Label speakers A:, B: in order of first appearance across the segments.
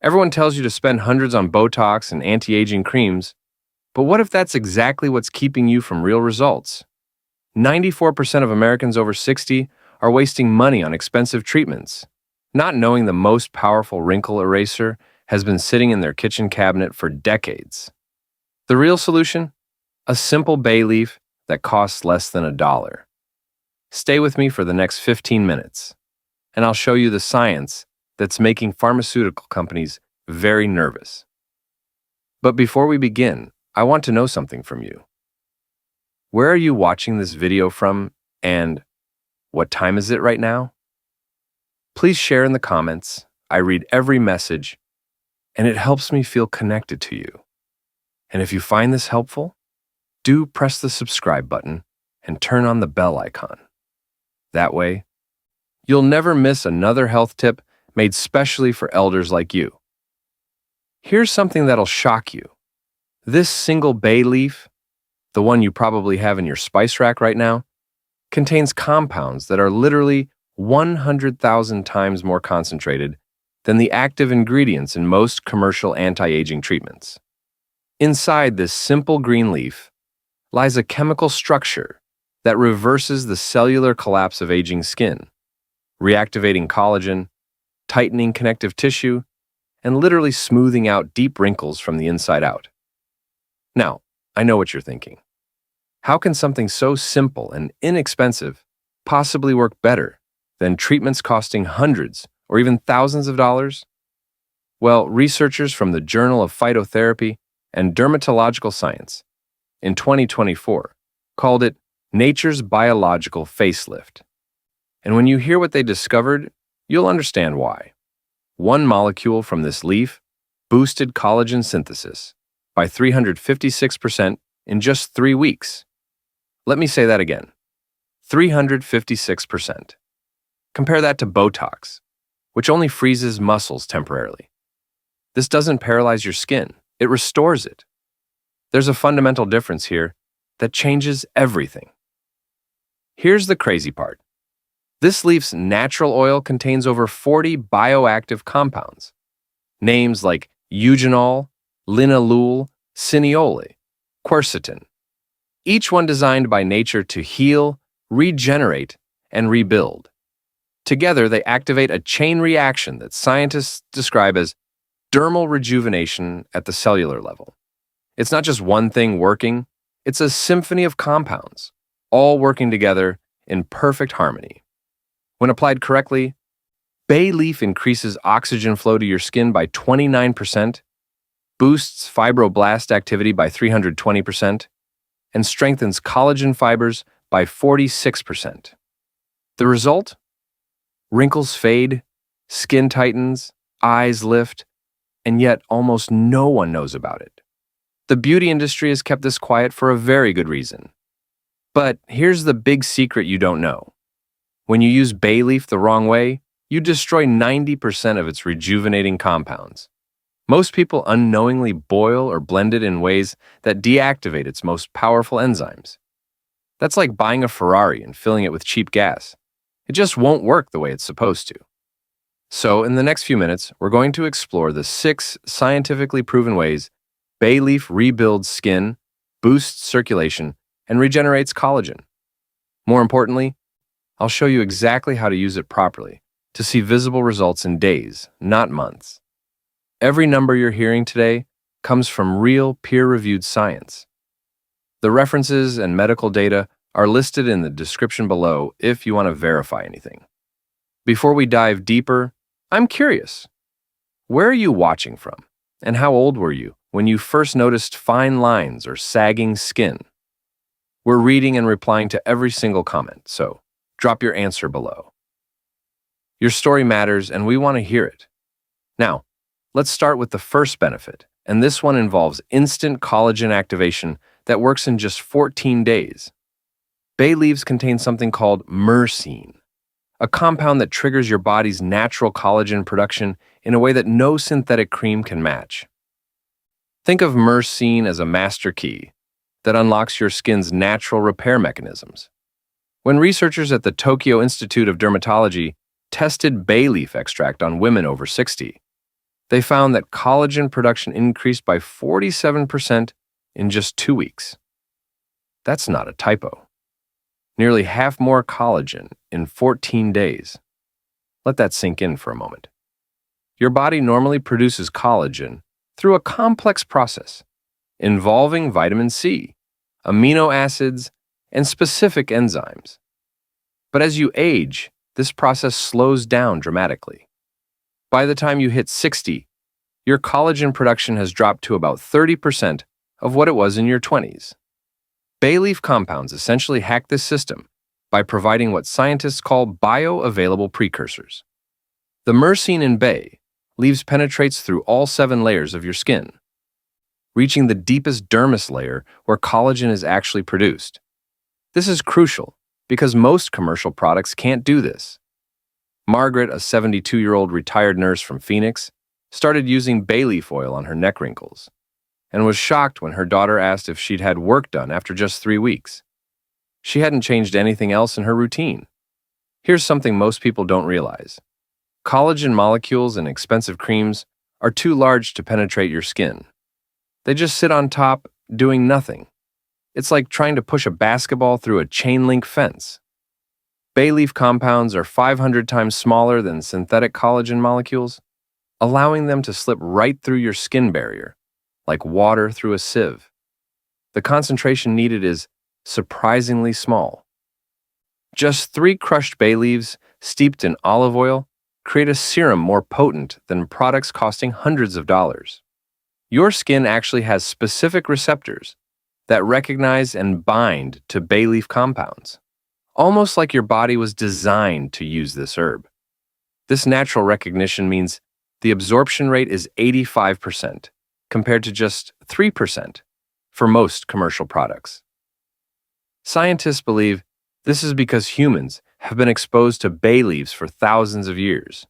A: Everyone tells you to spend hundreds on Botox and anti-aging creams, but what if that's exactly what's keeping you from real results? 94% of Americans over 60 are wasting money on expensive treatments, not knowing the most powerful wrinkle eraser has been sitting in their kitchen cabinet for decades. The real solution? A simple bay leaf that costs less than $1. Stay with me for the next 15 minutes, and I'll show you the science that's making pharmaceutical companies very nervous. But before we begin, I want to know something from you. Where are you watching this video from, and what time is it right now? Please share in the comments. I read every message, and it helps me feel connected to you. And if you find this helpful, do press the subscribe button and turn on the bell icon. That way, you'll never miss another health tip made specially for elders like you. Here's something that'll shock you. This single bay leaf, the one you probably have in your spice rack right now, contains compounds that are literally 100,000 times more concentrated than the active ingredients in most commercial anti-aging treatments. Inside this simple green leaf lies a chemical structure that reverses the cellular collapse of aging skin, reactivating collagen, tightening connective tissue, and literally smoothing out deep wrinkles from the inside out. Now, I know what you're thinking. How can something so simple and inexpensive possibly work better than treatments costing hundreds or even thousands of dollars? Well, researchers from the Journal of Phytotherapy and Dermatological Science in 2024 called it nature's biological facelift. And when you hear what they discovered, you'll understand why. One molecule from this leaf boosted collagen synthesis by 356% in just 3 weeks. Let me say that again. 356%. Compare that to Botox, which only freezes muscles temporarily. This doesn't paralyze your skin, it restores it. There's a fundamental difference here that changes everything. Here's the crazy part. This leaf's natural oil contains over 40 bioactive compounds. Names like Eugenol, Linalool, Cineole, quercetin. Each one designed by nature to heal, regenerate, and rebuild. Together, they activate a chain reaction that scientists describe as dermal rejuvenation at the cellular level. It's not just one thing working, it's a symphony of compounds, all working together in perfect harmony. When applied correctly, bay leaf increases oxygen flow to your skin by 29%, boosts fibroblast activity by 320%, and strengthens collagen fibers by 46%. The result? Wrinkles fade, skin tightens, eyes lift, and yet almost no one knows about it. The beauty industry has kept this quiet for a very good reason. But here's the big secret you don't know. When you use bay leaf the wrong way, you destroy 90% of its rejuvenating compounds. Most people unknowingly boil or blend it in ways that deactivate its most powerful enzymes. That's like buying a Ferrari and filling it with cheap gas. It just won't work the way it's supposed to. So, in the next few minutes, we're going to explore the 6 scientifically proven ways bay leaf rebuilds skin, boosts circulation, and regenerates collagen. More importantly, I'll show you exactly how to use it properly to see visible results in days, not months. Every number you're hearing today comes from real peer-reviewed science. The references and medical data are listed in the description below if you want to verify anything. Before we dive deeper, I'm curious. Where are you watching from, and how old were you when you first noticed fine lines or sagging skin? We're reading and replying to every single comment, so drop your answer below. Your story matters, and we want to hear it. Now, let's start with the first benefit, and this one involves instant collagen activation that works in just 14 days. Bay leaves contain something called Myrcene, a compound that triggers your body's natural collagen production in a way that no synthetic cream can match. Think of Myrcene as a master key that unlocks your skin's natural repair mechanisms. When researchers at the Tokyo Institute of Dermatology tested bay leaf extract on women over 60, They found that collagen production increased by 47% in just 2 weeks. That's not a typo. Nearly half more collagen in 14 days. Let that sink in for a moment. Your body normally produces collagen through a complex process involving vitamin C, amino acids, and specific enzymes. But as you age, this process slows down dramatically. By the time you hit 60, your collagen production has dropped to about 30% of what it was in your 20s. Bay leaf compounds essentially hack this system by providing what scientists call bioavailable precursors. The myrcene in bay leaves penetrates through all 7 layers of your skin, reaching the deepest dermis layer where collagen is actually produced. This is crucial because most commercial products can't do this. Margaret, a 72-year-old retired nurse from Phoenix, started using bay leaf oil on her neck wrinkles and was shocked when her daughter asked if she'd had work done after just 3 weeks. She hadn't changed anything else in her routine. Here's something most people don't realize. Collagen molecules in expensive creams are too large to penetrate your skin. They just sit on top, doing nothing. It's like trying to push a basketball through a chain-link fence. Bay leaf compounds are 500 times smaller than synthetic collagen molecules, allowing them to slip right through your skin barrier, like water through a sieve. The concentration needed is surprisingly small. Just 3 crushed bay leaves steeped in olive oil create a serum more potent than products costing hundreds of dollars. Your skin actually has specific receptors that recognize and bind to bay leaf compounds, almost like your body was designed to use this herb. This natural recognition means the absorption rate is 85%, compared to just 3% for most commercial products. Scientists believe this is because humans have been exposed to bay leaves for thousands of years,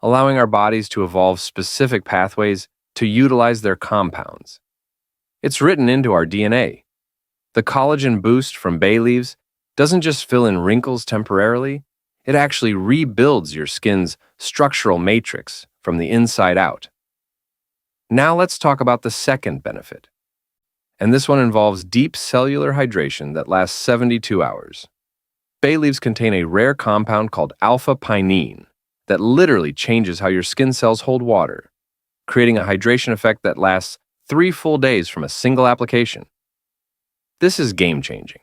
A: allowing our bodies to evolve specific pathways to utilize their compounds. It's written into our DNA. The collagen boost from bay leaves doesn't just fill in wrinkles temporarily, it actually rebuilds your skin's structural matrix from the inside out. Now let's talk about the second benefit. And this one involves deep cellular hydration that lasts 72 hours. Bay leaves contain a rare compound called Alpha-Pinene that literally changes how your skin cells hold water, creating a hydration effect that lasts 3 full days from a single application. This is game-changing.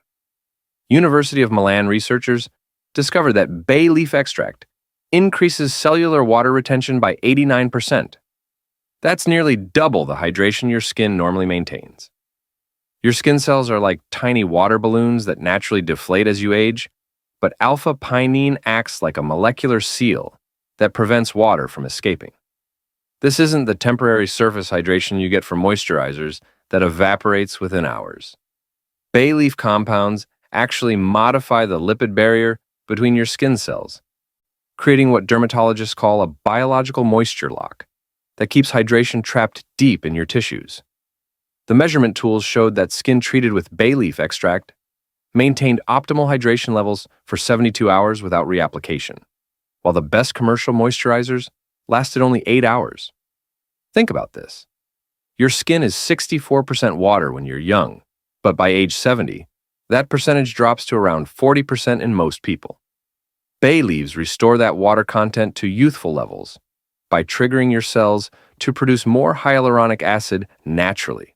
A: University of Milan researchers discovered that bay leaf extract increases cellular water retention by 89%. That's nearly double the hydration your skin normally maintains. Your skin cells are like tiny water balloons that naturally deflate as you age, but alpha-pinene acts like a molecular seal that prevents water from escaping. This isn't the temporary surface hydration you get from moisturizers that evaporates within hours. Bay leaf compounds actually modify the lipid barrier between your skin cells, creating what dermatologists call a biological moisture lock that keeps hydration trapped deep in your tissues. The measurement tools showed that skin treated with bay leaf extract maintained optimal hydration levels for 72 hours without reapplication, while the best commercial moisturizers lasted only 8 hours. Think about this. Your skin is 64% water when you're young, but by age 70, that percentage drops to around 40% in most people. Bay leaves restore that water content to youthful levels by triggering your cells to produce more hyaluronic acid naturally.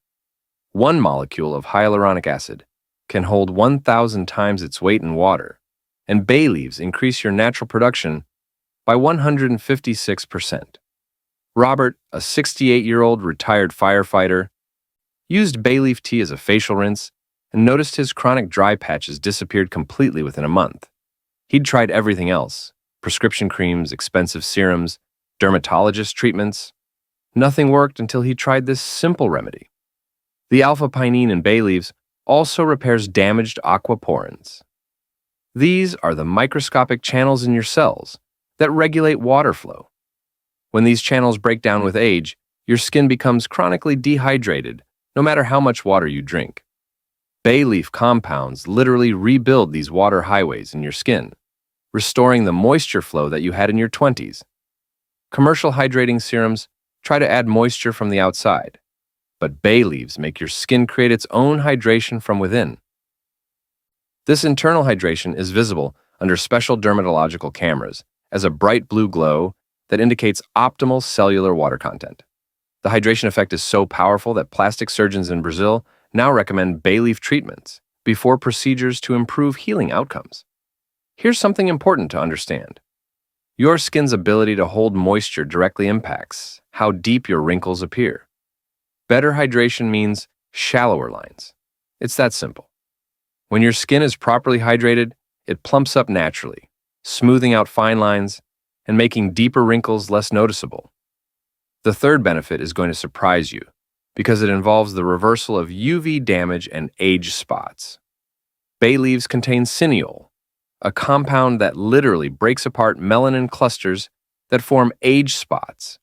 A: 1 molecule of hyaluronic acid can hold 1,000 times its weight in water, and bay leaves increase your natural production by 156%. Robert, a 68-year-old retired firefighter, used bay leaf tea as a facial rinse and noticed his chronic dry patches disappeared completely within a month. He'd tried everything else: prescription creams, expensive serums, dermatologist treatments. Nothing worked until he tried this simple remedy. The alpha-pinene in bay leaves also repairs damaged aquaporins. These are the microscopic channels in your cells that regulate water flow. When these channels break down with age, your skin becomes chronically dehydrated, no matter how much water you drink. Bay leaf compounds literally rebuild these water highways in your skin, restoring the moisture flow that you had in your 20s. Commercial hydrating serums try to add moisture from the outside, but bay leaves make your skin create its own hydration from within. This internal hydration is visible under special dermatological cameras as a bright blue glow that indicates optimal cellular water content. The hydration effect is so powerful that plastic surgeons in Brazil now recommend bay leaf treatments before procedures to improve healing outcomes. Here's something important to understand. Your skin's ability to hold moisture directly impacts how deep your wrinkles appear. Better hydration means shallower lines. It's that simple. When your skin is properly hydrated, it plumps up naturally, smoothing out fine lines and making deeper wrinkles less noticeable. The third benefit is going to surprise you because it involves the reversal of UV damage and age spots. Bay leaves contain Cineole, a compound that literally breaks apart melanin clusters that form age spots,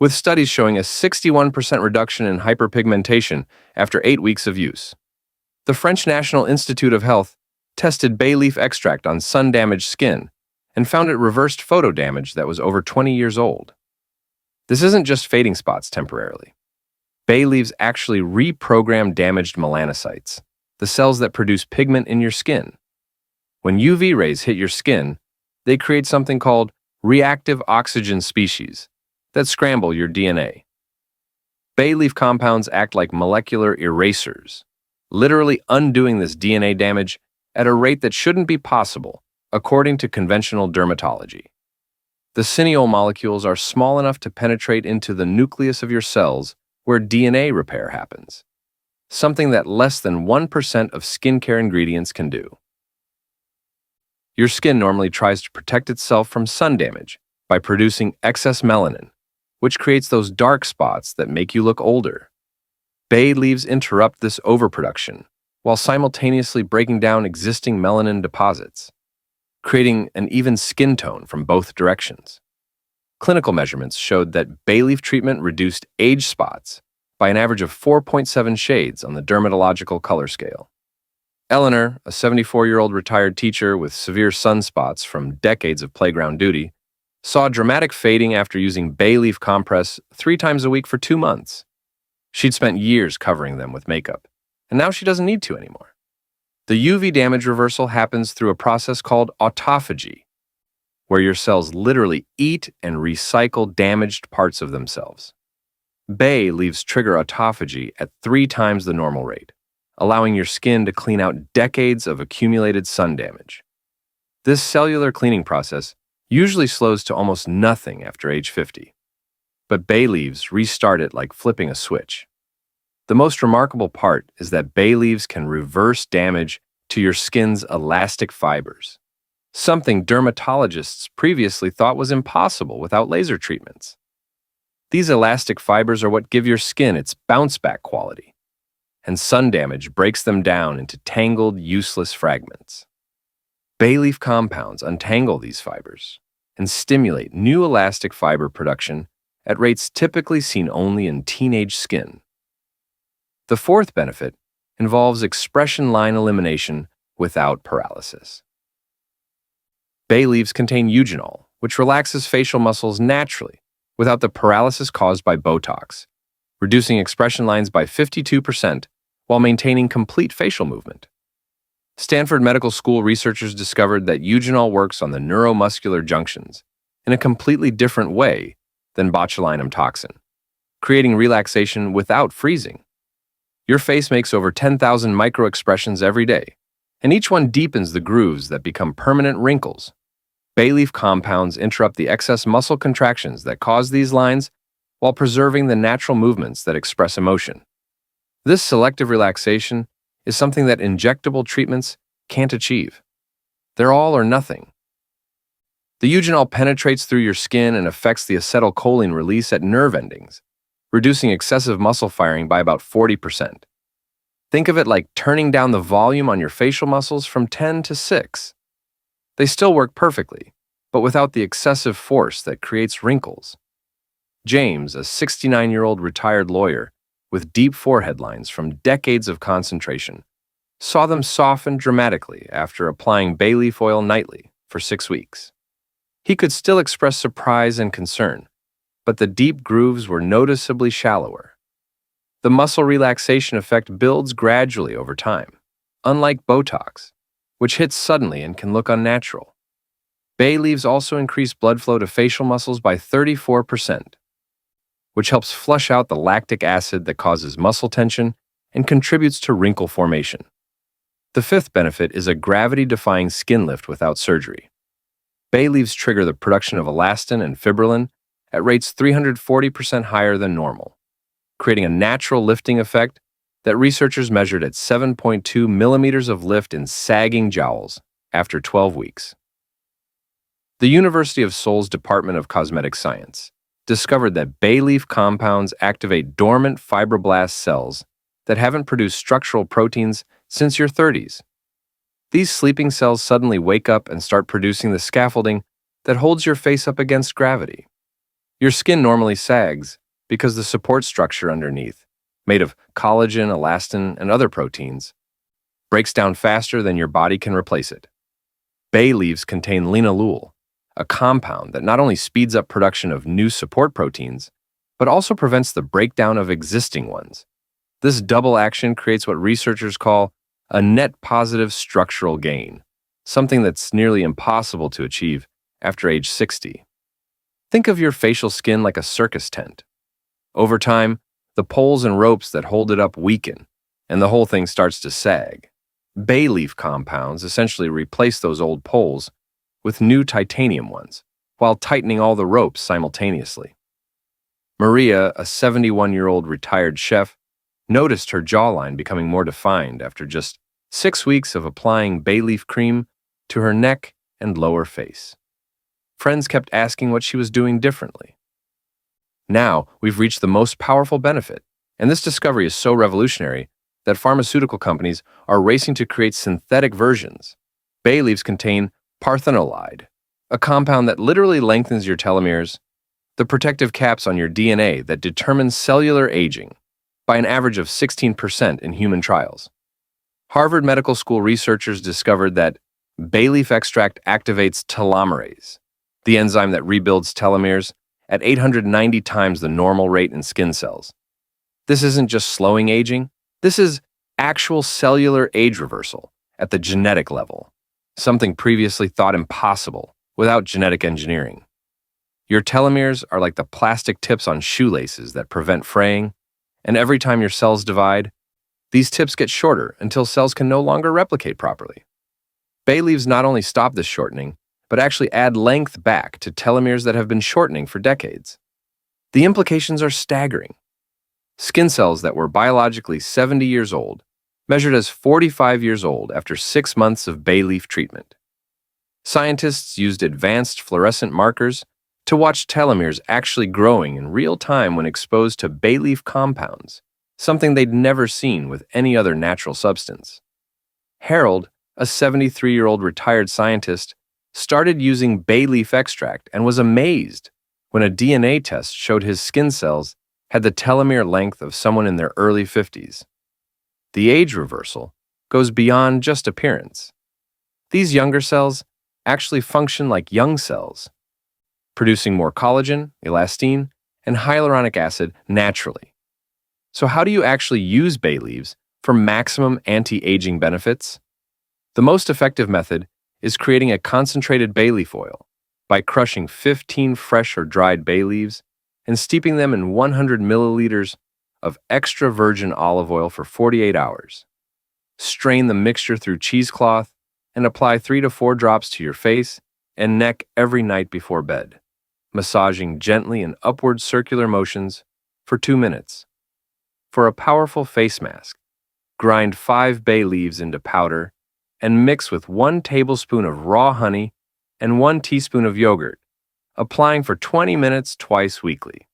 A: with studies showing a 61% reduction in hyperpigmentation after 8 weeks of use. The French National Institute of Health tested bay leaf extract on sun-damaged skin and found it reversed photo damage that was over 20 years old. This isn't just fading spots temporarily. Bay leaves actually reprogram damaged melanocytes, the cells that produce pigment in your skin. When UV rays hit your skin, they create something called reactive oxygen species that scramble your DNA. Bay leaf compounds act like molecular erasers, literally undoing this DNA damage at a rate that shouldn't be possible, according to conventional dermatology. The Cineole molecules are small enough to penetrate into the nucleus of your cells where DNA repair happens, something that less than 1% of skincare ingredients can do. Your skin normally tries to protect itself from sun damage by producing excess melanin, which creates those dark spots that make you look older. Bay leaves interrupt this overproduction while simultaneously breaking down existing melanin deposits, creating an even skin tone from both directions. Clinical measurements showed that bay leaf treatment reduced age spots by an average of 4.7 shades on the dermatological color scale. Eleanor, a 74-year-old retired teacher with severe sunspots from decades of playground duty, saw dramatic fading after using bay leaf compress 3 times a week for 2 months. She'd spent years covering them with makeup, and now she doesn't need to anymore. The UV damage reversal happens through a process called autophagy, where your cells literally eat and recycle damaged parts of themselves. Bay leaves trigger autophagy at 3 times the normal rate, allowing your skin to clean out decades of accumulated sun damage. This cellular cleaning process usually slows to almost nothing after age 50, but bay leaves restart it like flipping a switch. The most remarkable part is that bay leaves can reverse damage to your skin's elastic fibers, something dermatologists previously thought was impossible without laser treatments. These elastic fibers are what give your skin its bounce-back quality, and sun damage breaks them down into tangled, useless fragments. Bay leaf compounds untangle these fibers and stimulate new elastic fiber production at rates typically seen only in teenage skin. The fourth benefit involves expression line elimination without paralysis. Bay leaves contain Eugenol, which relaxes facial muscles naturally without the paralysis caused by Botox, reducing expression lines by 52% while maintaining complete facial movement. Stanford Medical School researchers discovered that Eugenol works on the neuromuscular junctions in a completely different way than botulinum toxin, creating relaxation without freezing. Your face makes over 10,000 micro-expressions every day, and each one deepens the grooves that become permanent wrinkles. Bay leaf compounds interrupt the excess muscle contractions that cause these lines while preserving the natural movements that express emotion. This selective relaxation is something that injectable treatments can't achieve. They're all or nothing. The eugenol penetrates through your skin and affects the acetylcholine release at nerve endings, reducing excessive muscle firing by about 40%. Think of it like turning down the volume on your facial muscles from 10 to 6. They still work perfectly, but without the excessive force that creates wrinkles. James, a 69-year-old retired lawyer with deep forehead lines from decades of concentration, saw them soften dramatically after applying bay leaf oil nightly for 6 weeks. He could still express surprise and concern, but the deep grooves were noticeably shallower. The muscle relaxation effect builds gradually over time, unlike Botox, which hits suddenly and can look unnatural. Bay leaves also increase blood flow to facial muscles by 34%, which helps flush out the lactic acid that causes muscle tension and contributes to wrinkle formation. The fifth benefit is a gravity-defying skin lift without surgery. Bay leaves trigger the production of elastin and fibrillin at rates 340% higher than normal, creating a natural lifting effect that researchers measured at 7.2 millimeters of lift in sagging jowls after 12 weeks. The University of Seoul's Department of Cosmetic Science discovered that bay leaf compounds activate dormant fibroblast cells that haven't produced structural proteins since your 30s. These sleeping cells suddenly wake up and start producing the scaffolding that holds your face up against gravity. Your skin normally sags because the support structure underneath, made of collagen, elastin, and other proteins, breaks down faster than your body can replace it. Bay leaves contain linalool, a compound that not only speeds up production of new support proteins, but also prevents the breakdown of existing ones. This double action creates what researchers call a net positive structural gain, something that's nearly impossible to achieve after age 60. Think of your facial skin like a circus tent. Over time, the poles and ropes that hold it up weaken, and the whole thing starts to sag. Bay leaf compounds essentially replace those old poles with new titanium ones, while tightening all the ropes simultaneously. Maria, a 71-year-old retired chef, noticed her jawline becoming more defined after just 6 weeks of applying bay leaf cream to her neck and lower face. Friends kept asking what she was doing differently. Now, we've reached the most powerful benefit, and this discovery is so revolutionary that pharmaceutical companies are racing to create synthetic versions. Bay leaves contain Parthenolide, a compound that literally lengthens your telomeres, the protective caps on your DNA that determines cellular aging, by an average of 16% in human trials. Harvard Medical School researchers discovered that bay leaf extract activates telomerase, the enzyme that rebuilds telomeres, at 890 times the normal rate in skin cells. This isn't just slowing aging, this is actual cellular age reversal at the genetic level, something previously thought impossible without genetic engineering. Your telomeres are like the plastic tips on shoelaces that prevent fraying, and every time your cells divide, these tips get shorter until cells can no longer replicate properly. Bay leaves not only stop this shortening, but actually add length back to telomeres that have been shortening for decades. The implications are staggering. Skin cells that were biologically 70 years old measured as 45 years old after 6 months of bay leaf treatment. Scientists used advanced fluorescent markers to watch telomeres actually growing in real time when exposed to bay leaf compounds, something they'd never seen with any other natural substance. Harold, a 73-year-old retired scientist, started using bay leaf extract and was amazed when a DNA test showed his skin cells had the telomere length of someone in their early 50s. The age reversal goes beyond just appearance. These younger cells actually function like young cells, producing more collagen, elastin, and hyaluronic acid naturally. So how do you actually use bay leaves for maximum anti-aging benefits? The most effective method is creating a concentrated bay leaf oil by crushing 15 fresh or dried bay leaves and steeping them in 100 milliliters of extra virgin olive oil for 48 hours. Strain the mixture through cheesecloth and apply 3 to 4 drops to your face and neck every night before bed, massaging gently in upward circular motions for 2 minutes. For a powerful face mask, grind 5 bay leaves into powder and mix with 1 tablespoon of raw honey and 1 teaspoon of yogurt, applying for 20 minutes twice weekly.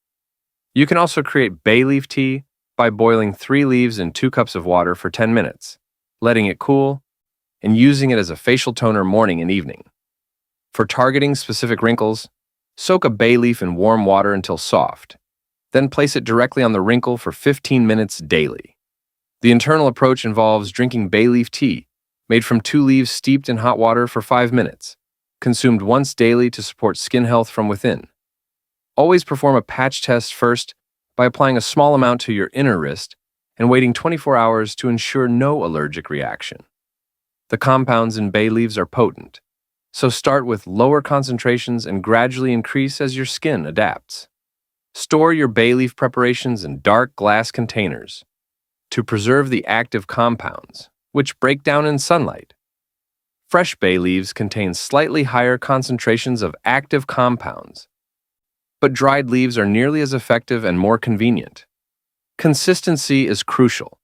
A: You can also create bay leaf tea by boiling 3 leaves in 2 cups of water for 10 minutes, letting it cool, and using it as a facial toner morning and evening. For targeting specific wrinkles, soak a bay leaf in warm water until soft, then place it directly on the wrinkle for 15 minutes daily. The internal approach involves drinking bay leaf tea, made from 2 leaves steeped in hot water for 5 minutes, consumed once daily to support skin health from within. Always perform a patch test first by applying a small amount to your inner wrist and waiting 24 hours to ensure no allergic reaction. The compounds in bay leaves are potent, so start with lower concentrations and gradually increase as your skin adapts. Store your bay leaf preparations in dark glass containers to preserve the active compounds, which break down in sunlight. Fresh bay leaves contain slightly higher concentrations of active compounds, but dried leaves are nearly as effective and more convenient. Consistency is crucial.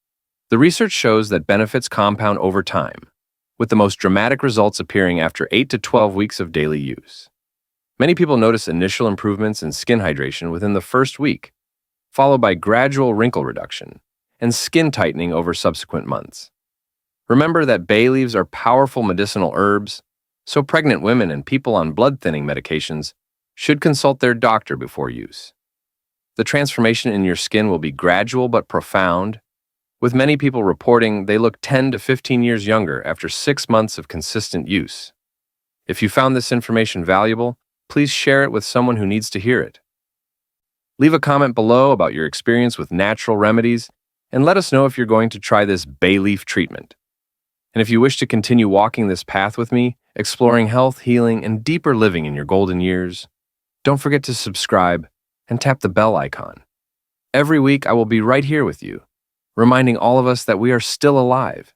A: The research shows that benefits compound over time, with the most dramatic results appearing after 8 to 12 weeks of daily use. Many people notice initial improvements in skin hydration within the first week, followed by gradual wrinkle reduction and skin tightening over subsequent months. Remember that bay leaves are powerful medicinal herbs, so pregnant women and people on blood-thinning medications should consult their doctor before use. The transformation in your skin will be gradual but profound, with many people reporting they look 10 to 15 years younger after 6 months of consistent use. If you found this information valuable, please share it with someone who needs to hear it. Leave a comment below about your experience with natural remedies and let us know if you're going to try this bay leaf treatment. And if you wish to continue walking this path with me, exploring health, healing, and deeper living in your golden years, don't forget to subscribe and tap the bell icon. Every week I will be right here with you, reminding all of us that we are still alive.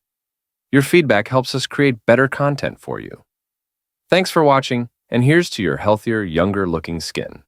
A: Your feedback helps us create better content for you. Thanks for watching, and here's to your healthier, younger-looking skin.